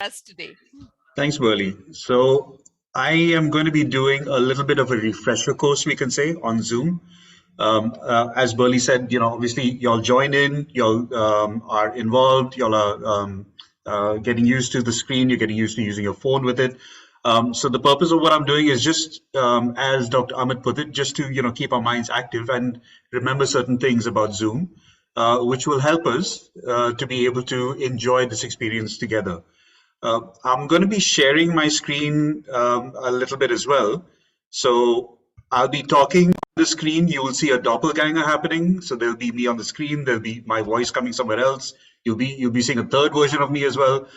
us today. Thanks, Burley. So I am going to be doing a little bit of a refresher course, we can say, on Zoom. As Burley said, obviously y'all join in, y'all are involved, y'all are getting used to the screen, you're getting used to using your phone with it. So the purpose of what I'm doing is just, as Dr. Amit put it, just to keep our minds active and remember certain things about Zoom, which will help us to be able to enjoy this experience together. I'm going to be sharing my screen a little bit as well. So I'll be talking on the screen. You will see a doppelganger happening. So there'll be me on the screen. There'll be my voice coming somewhere else. You'll be seeing a third version of me as well.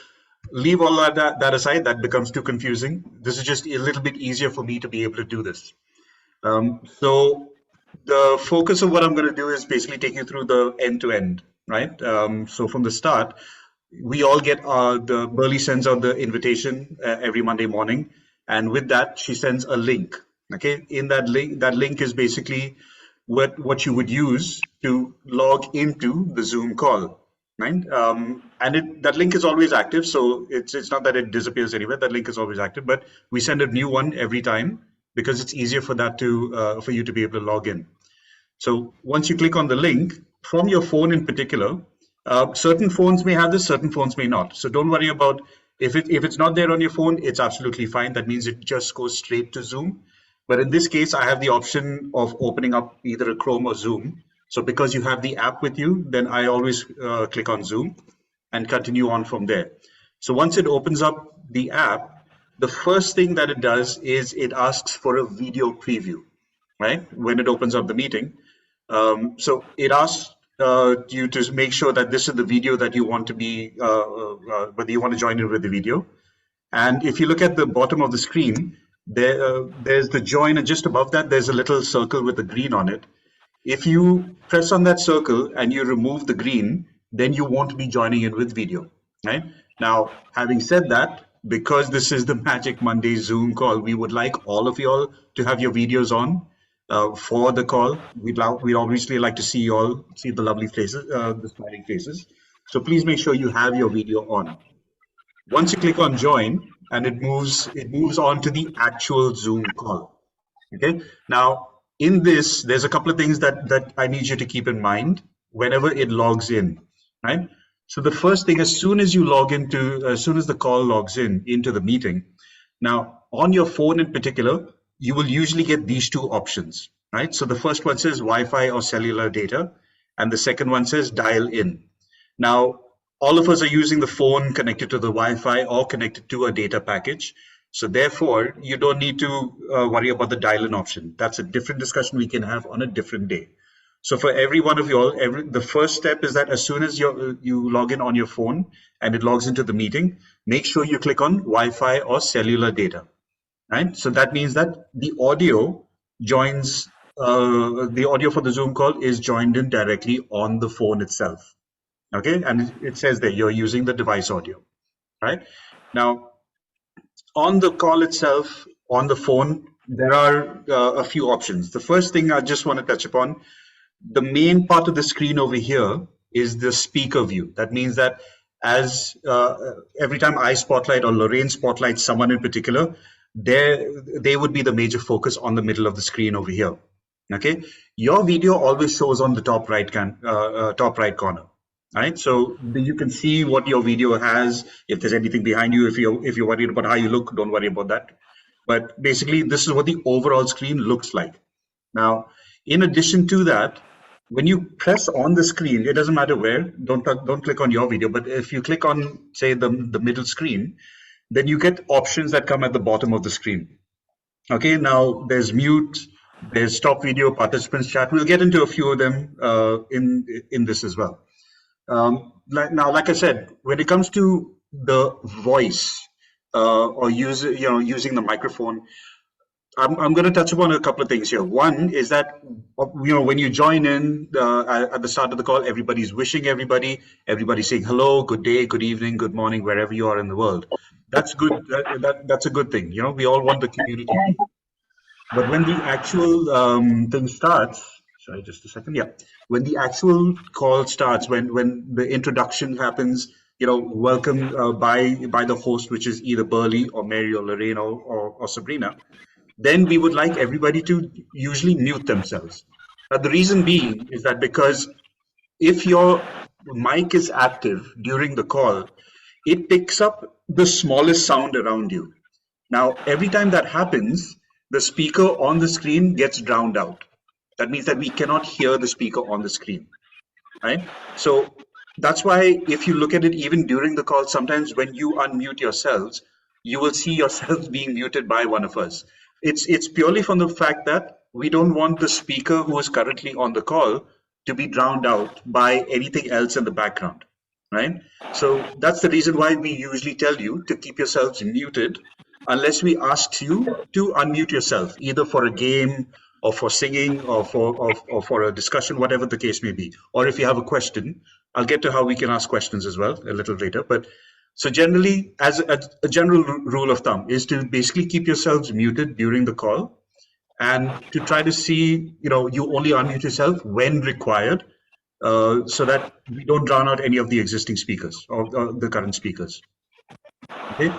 Leave all that aside. That becomes too confusing. This is just a little bit easier for me to be able to do this. So the focus of what I'm going to do is basically take you through the end to end, right? So from the start, we all get the Burley sends out the invitation every Monday morning, and with that she sends a link. Okay, in that link is basically what you would use to log into the Zoom call, right? And that link is always active, so it's not that it disappears anywhere. That link is always active, but we send a new one every time because it's easier for that to for you to be able to log in. So once you click on the link from your phone in particular, certain phones may have this, certain phones may not. So don't worry about if it's not there on your phone, it's absolutely fine. That means it just goes straight to Zoom. But in this case, I have the option of opening up either a Chrome or Zoom. So because you have the app with you, then I always click on Zoom and continue on from there. So once it opens up the app, the first thing that it does is it asks for a video preview, right? When it opens up the meeting. So it asks you to make sure that this is the video that you want to be, whether you want to join in with the video. And if you look at the bottom of the screen, there's the join, and just above that, there's a little circle with the green on it. If you press on that circle and you remove the green, then you won't be joining in with video, right? Now, having said that, because this is the Magic Monday Zoom call, we would like all of y'all to have your videos on for the call. We'd obviously like to see you all, see the lovely faces, the smiling faces. So please make sure you have your video on. Once you click on join, and it moves on to the actual Zoom call. Okay. Now, in this, there's a couple of things that I need you to keep in mind whenever it logs in, right? So the first thing, as soon as the call logs into the meeting, now on your phone in particular, you will usually get these two options, right? So the first one says Wi-Fi or cellular data, and the second one says dial in. Now, all of us are using the phone connected to the Wi-Fi or connected to a data package. So therefore, you don't need to worry about the dial-in option. That's a different discussion we can have on a different day. So for every one of you all, the first step is that as soon as you log in on your phone and it logs into the meeting, make sure you click on Wi-Fi or cellular data, right? So that means that the audio joins, the audio for the Zoom call is joined in directly on the phone itself. Okay, and it says that you're using the device audio, right? Now, on the call itself, on the phone, there are a few options. The first thing I just want to touch upon, the main part of the screen over here is the speaker view. That means that as every time I spotlight or Lorraine spotlights someone in particular, they would be the major focus on the middle of the screen over here. Okay, your video always shows on the top right corner. Right, so you can see what your video has. If there's anything behind you, if you're worried about how you look, don't worry about that. But basically, this is what the overall screen looks like. Now, in addition to that, when you press on the screen, it doesn't matter where. Don't click on your video, but if you click on, say, the middle screen, then you get options that come at the bottom of the screen. Okay, now there's mute, there's stop video, participants chat. We'll get into a few of them in this as well. Like I said, when it comes to the voice or using the microphone, I'm going to touch upon a couple of things here. One is that when you join in at the start of the call, everybody's wishing everybody's saying hello, good day, good evening, good morning, wherever you are in the world. That's good. That's a good thing. We all want the community. But when the actual thing starts, sorry, just a second. Yeah, when the actual call starts, when the introduction happens, welcomed by the host, which is either Burley or Mary or Lorraine or Sabrina, then we would like everybody to usually mute themselves. Now, the reason being is that because if your mic is active during the call, it picks up the smallest sound around you. Now, every time that happens, the speaker on the screen gets drowned out. That means that we cannot hear the speaker on the screen, right? So that's why if you look at it even during the call, sometimes when you unmute yourselves, you will see yourselves being muted by one of us. It's purely from the fact that we don't want the speaker who is currently on the call to be drowned out by anything else in the background, right? So that's the reason why we usually tell you to keep yourselves muted unless we ask you to unmute yourself, either for a game or for singing or for a discussion, whatever the case may be. Or if you have a question, I'll get to how we can ask questions as well a little later. But so generally, as a general rule of thumb is to basically keep yourselves muted during the call and to try to see, you only unmute yourself when required, so that we don't drown out any of the existing speakers or the current speakers. Okay.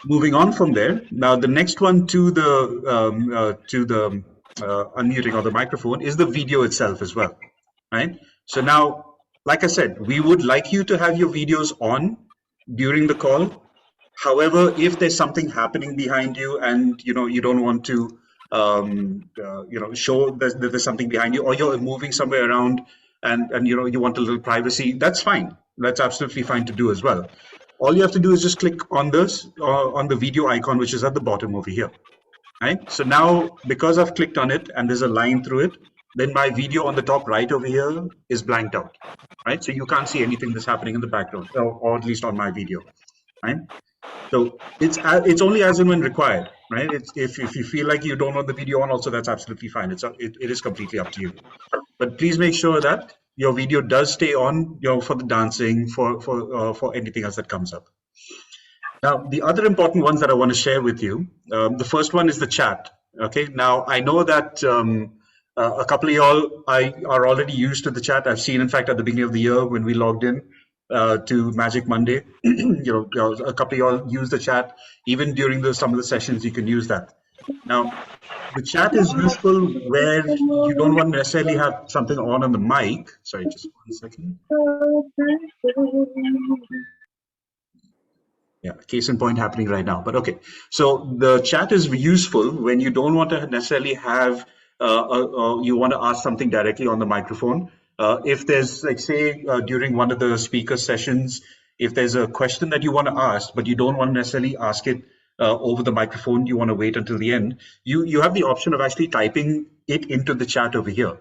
Moving on from there, now the next one to the unmuting of the microphone is the video itself as well, right? So now, like I said, we would like you to have your videos on during the call. However, if there's something happening behind you and you don't want to show that there's something behind you, or you're moving somewhere around and you want a little privacy, that's fine. That's absolutely fine to do as well. All you have to do is just click on this on the video icon, which is at the bottom over here, right? So now, because I've clicked on it and there's a line through it, then my video on the top right over here is blanked out, right? So you can't see anything that's happening in the background, or at least on my video, right? So it's only as and when required, right? If you feel like you don't want the video on, also that's absolutely fine. It is completely up to you. But please make sure that your video does stay on, for the dancing, for anything else that comes up. Now, the other important ones that I want to share with you, the first one is the chat. Okay, now I know that a couple of y'all are already used to the chat. I've seen, in fact, at the beginning of the year when we logged in to Magic Monday, a couple of y'all use the chat. Even during some of the sessions, you can use that. Now, the chat is useful where you don't want to necessarily have something on the mic. Sorry, just 1 second. Yeah, case in point happening right now. But okay, so the chat is useful when you don't want to necessarily have, you want to ask something directly on the microphone. If there's, like, say, during one of the speaker sessions, if there's a question that you want to ask, but you don't want to necessarily ask it over the microphone, you want to wait until the end, you have the option of actually typing it into the chat over here.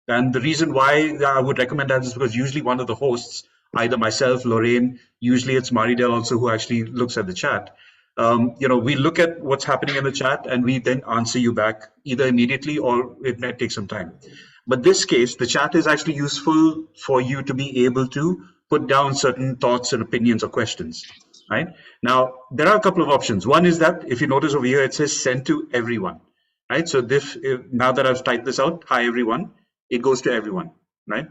And the reason why I would recommend that is because usually one of the hosts, either myself, Lorraine, usually it's Maridel also who actually looks at the chat. We look at what's happening in the chat and we then answer you back either immediately or it might take some time. But this case, the chat is actually useful for you to be able to put down certain thoughts and opinions or questions, right? Now, there are a couple of options. One is that if you notice over here, it says send to everyone, right? So now that I've typed this out, hi everyone, it goes to everyone, right?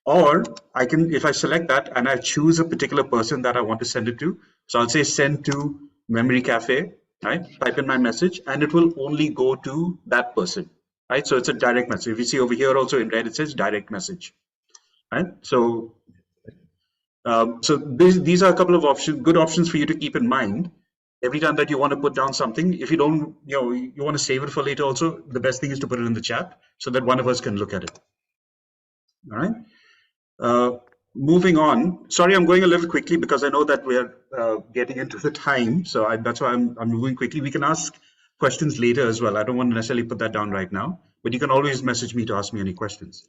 Or I can, if I select that and I choose a particular person that I want to send it to, so I'll say send to Memory Cafe, right? Type in my message and it will only go to that person, right? So it's a direct message. If you see over here also in red, it says direct message, right? So these are a couple of good options for you to keep in mind every time that you want to put down something. If you don't, you want to save it for later also, the best thing is to put it in the chat so that one of us can look at it. All right. Moving on. Sorry, I'm going a little quickly because I know that we're getting into the time. So that's why I'm moving quickly. We can ask questions later as well. I don't want to necessarily put that down right now, but you can always message me to ask me any questions.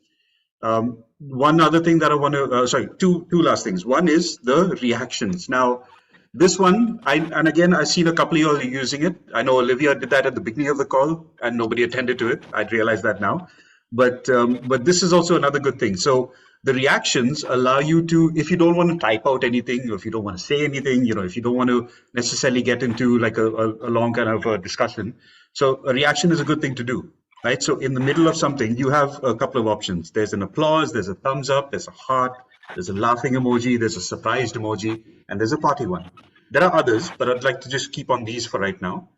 One other thing that I want to, two last things. One is the reactions. Now, this one, and again, I've seen a couple of you all using it. I know Olivia did that at the beginning of the call and nobody attended to it. I'd realize that now. But this is also another good thing. So the reactions allow you to, if you don't want to type out anything, or if you don't want to say anything, if you don't want to necessarily get into like a long kind of a discussion. So a reaction is a good thing to do. Right, so in the middle of something, you have a couple of options. There's an applause, there's a thumbs up, there's a heart, There's a laughing emoji, there's a surprised emoji, and there's a party one. There are others, but I'd like to just keep on these for right now.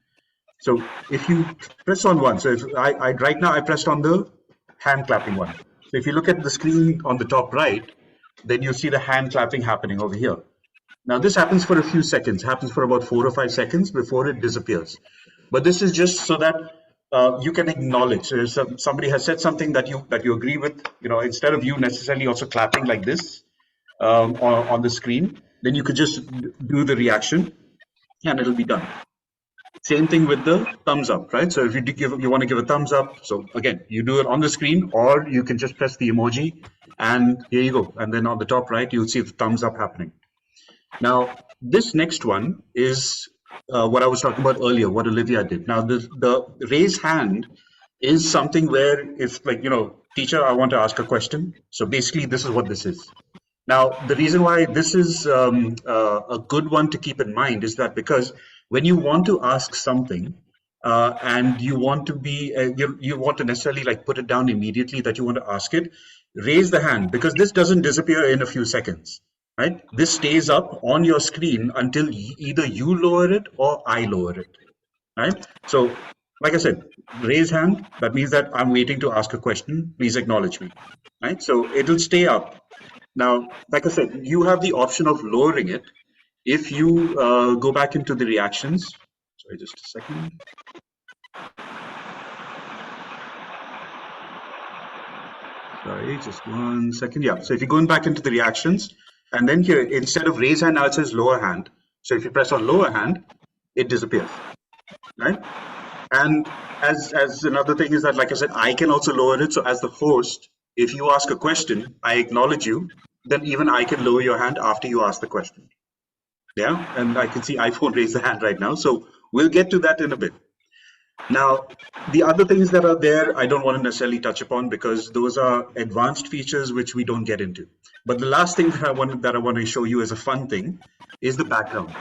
So if you press on one, so if I right now I pressed on the hand clapping one. So if you look at the screen on the top right, then you see the hand clapping happening over here. Now this happens for a few seconds, happens for about 4 or 5 seconds before it disappears. But this is just so that you can acknowledge. So if somebody has said something that you agree with, instead of you necessarily also clapping like this on the screen, then you could just do the reaction and it'll be done. Same thing with the thumbs up, right? So if you want to give a thumbs up, so again, you do it on the screen, or you can just press the emoji, and here you go. And then on the top right, you'll see the thumbs up happening. Now, this next one is what I was talking about earlier, what Olivia did. Now, the raise hand is something where if, like, teacher, I want to ask a question. So basically, this is what this is. Now, the reason why this is a good one to keep in mind is that because when you want to ask something and you want to be, you want to necessarily like put it down immediately that you want to ask it, raise the hand, because this doesn't disappear in a few seconds, right? This stays up on your screen until either you lower it or I lower it, right? So, like I said, raise hand, that means that I'm waiting to ask a question. Please acknowledge me, right? So it'll stay up. Now, like I said, you have the option of lowering it if you go back into the reactions. Sorry, just a second. Sorry, just 1 second. Yeah, so if you're going back into the reactions, and then here, instead of raise hand, now it says lower hand. So if you press on lower hand, it disappears, right? And as another thing is that, like I said, I can also lower it. So as the host, if you ask a question, I acknowledge you, then even I can lower your hand after you ask the question. Yeah, and I can see iPhone raise the hand right now. So we'll get to that in a bit. Now, the other things that are there, I don't want to necessarily touch upon because those are advanced features which we don't get into. But the last thing that I want to show you as a fun thing is the background.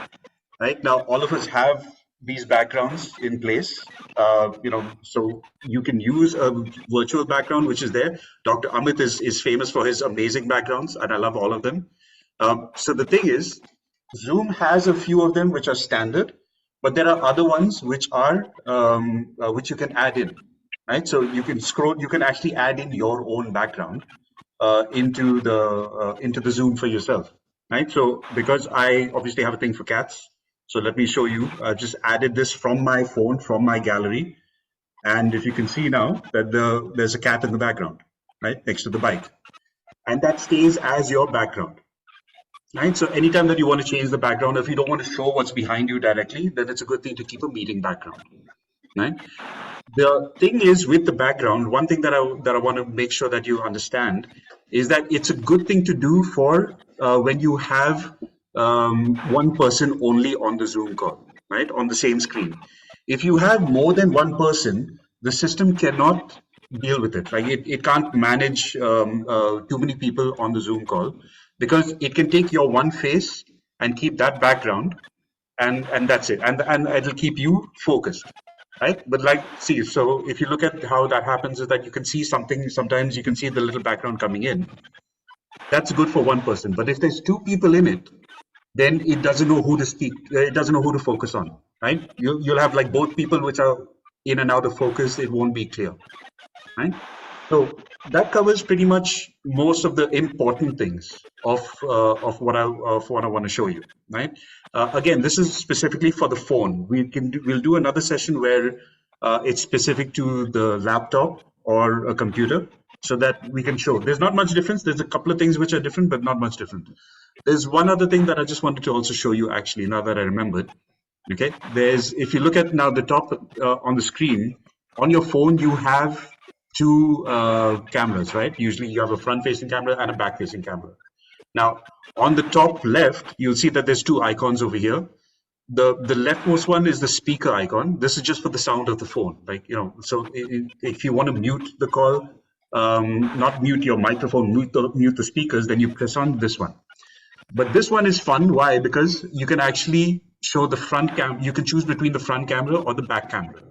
Right now, all of us have these backgrounds in place. So you can use a virtual background, which is there. Dr. Amit is famous for his amazing backgrounds, and I love all of them. So the thing is, Zoom has a few of them which are standard, but there are other ones which are which you can add in, right? So you can you can actually add in your own background into the Zoom for yourself, right? So because I obviously have a thing for cats, so let me show you. I just added this from my phone, from my gallery, and if you can see now that there's a cat in the background, right, next to the bike, and that stays as your background. Right. So anytime that you want to change the background, if you don't want to show what's behind you directly, then it's a good thing to keep a meeting background. Right. The thing is with the background, one thing that I want to make sure that you understand is that it's a good thing to do for when you have one person only on the Zoom call, right, on the same screen. If you have more than one person, the system cannot deal with it. Right? It can't manage too many people on the Zoom call because it can take your one face and keep that background, and that's it, and it'll keep you focused, right? But like, see, so if you look at how that happens is that you can see something, sometimes you can see the little background coming in. That's good for one person, but if there's two people in it, then it doesn't know who to speak, it doesn't know who to focus on, right? You'll have like both people which are in and out of focus, it won't be clear, right? So that covers pretty much most of the important things of what I want to show you, right? Again, this is specifically for the phone. We'll do another session where it's specific to the laptop or a computer, so that we can show. There's not much difference. There's a couple of things which are different, but not much different. There's one other thing that I just wanted to also show you. Actually, now that I remembered, okay. If you look at now the top on the screen on your phone, you have two cameras, right? Usually you have a front-facing camera and a back-facing camera. Now, on the top left, you'll see that there's two icons over here. The leftmost one is the speaker icon. This is just for the sound of the phone. Like, so if you want to mute the call, not mute your microphone, mute the speakers, then you press on this one. But this one is fun. Why? Because you can actually show the front cam. You can choose between the front camera or the back camera.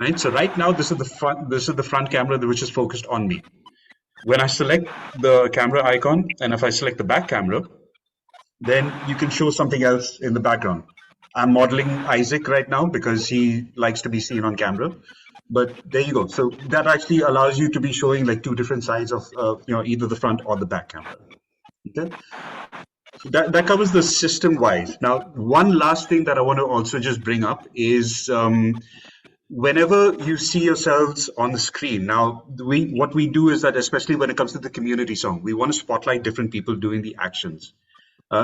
Right. So right now, this is the front camera which is focused on me. when I select the camera icon and if I select the back camera, then you can show something else in the background. I'm modeling Isaac right now because he likes to be seen on camera. But there you go. So that actually allows you to be showing like two different sides of, either the front or the back camera. Okay. So that covers the system wise. Now, one last thing that I want to also just bring up is whenever you see yourselves on the screen. Now, what we do is that, especially when it comes to the community song, we want to spotlight different people doing the actions.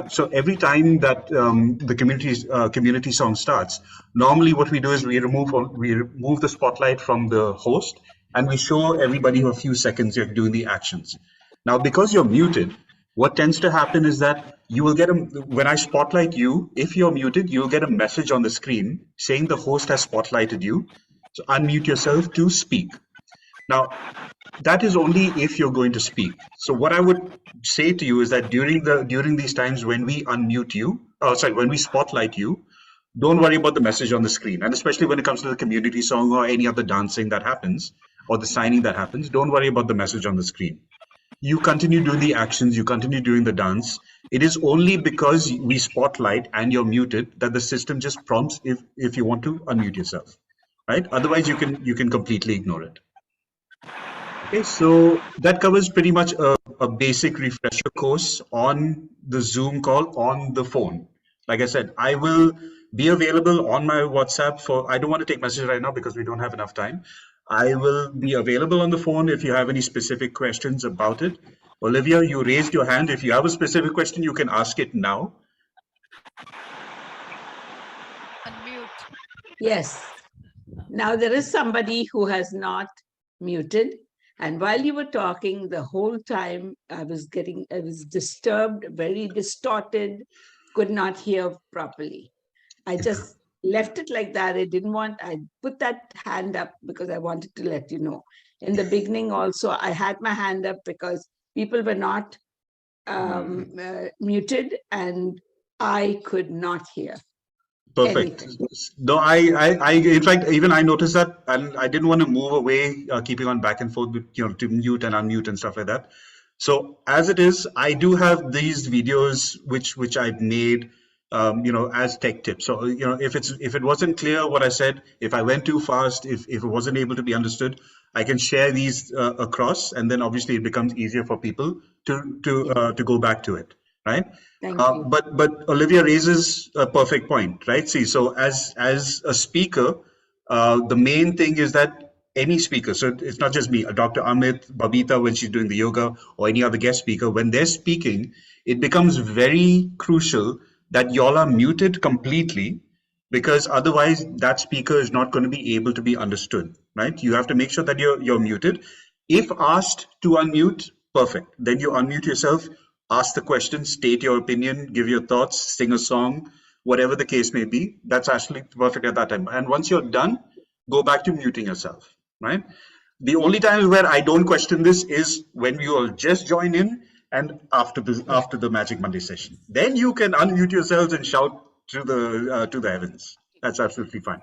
So every time that the community song starts, normally what we do is we remove the spotlight from the host and we show everybody for a few seconds you're doing the actions. Now, because you're muted, what tends to happen is that you will get when I spotlight you, if you're muted, you'll get a message on the screen saying the host has spotlighted you. So unmute yourself to speak. Now, that is only if you're going to speak. So what I would say to you is that during these times when we unmute you, when we spotlight you, don't worry about the message on the screen. And especially when it comes to the community song or any other dancing that happens or the signing that happens, don't worry about the message on the screen. You continue doing the actions, you continue doing the dance. It is only because we spotlight and you're muted that the system just prompts if you want to unmute yourself, right? Otherwise, you can completely ignore it. Okay, so that covers pretty much a basic refresher course on the Zoom call on the phone. Like I said, I will be available on my WhatsApp I don't want to take messages right now because we don't have enough time. I will be available on the phone if you have any specific questions about it. Olivia, you raised your hand. If you have a specific question, you can ask it now. Unmute. Yes. Now there is somebody who has not muted. And while you were talking, the whole time I was disturbed, very distorted, could not hear properly. I just left it like that. I put that hand up because I wanted to let you know. In the beginning also, I had my hand up because people were not muted and I could not hear. Perfect. Anything. No, in fact, even I noticed that, and I didn't want to move away, keeping on back and forth, to mute and unmute and stuff like that. So as it is, I do have these videos which I've made, as tech tips. So if it wasn't clear what I said, if I went too fast, if it wasn't able to be understood, I can share these across, and then obviously it becomes easier for people to go back to it, right? Thank you. But Olivia raises a perfect point, right? See, so as a speaker, the main thing is that any speaker, so it's not just me, Dr. Amit, Babita, when she's doing the yoga, or any other guest speaker, when they're speaking, it becomes very crucial that y'all are muted completely, because otherwise that speaker is not going to be able to be understood, right? You have to make sure that you're muted. If asked to unmute, perfect. Then you unmute yourself, ask the question, state your opinion, give your thoughts, sing a song, whatever the case may be. That's actually perfect at that time. And once you're done, go back to muting yourself, right? The only times where I don't question this is when you all just join in and after the Magic Monday session. Then you can unmute yourselves and shout to the heavens. That's absolutely fine.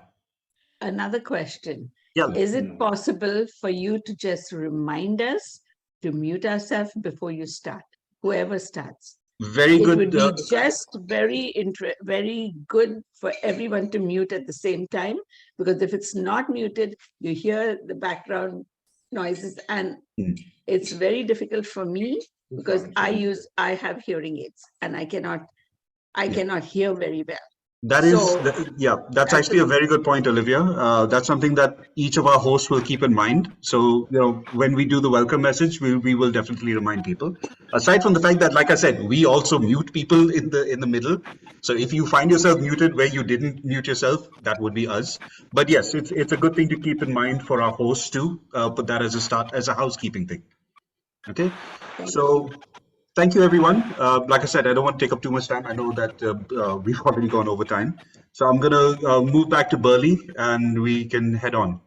Another question. Yeah. Is it possible for you to just remind us to mute ourselves before you start? Whoever starts. Very good. It would be just very good for everyone to mute at the same time, because if it's not muted, you hear the background noises, and it's very difficult for me because I have hearing aids and I cannot hear very well. That's actually a very good point, Olivia. That's something that each of our hosts will keep in mind. So, when we do the welcome message, we will definitely remind people. Aside from the fact that, like I said, we also mute people in the middle. So if you find yourself muted where you didn't mute yourself, that would be us. But yes, it's a good thing to keep in mind for our hosts too. Put that as a housekeeping thing. Okay. Thank you, everyone. Like I said, I don't want to take up too much time. I know that we've already gone over time. So I'm going to move back to Burley and we can head on.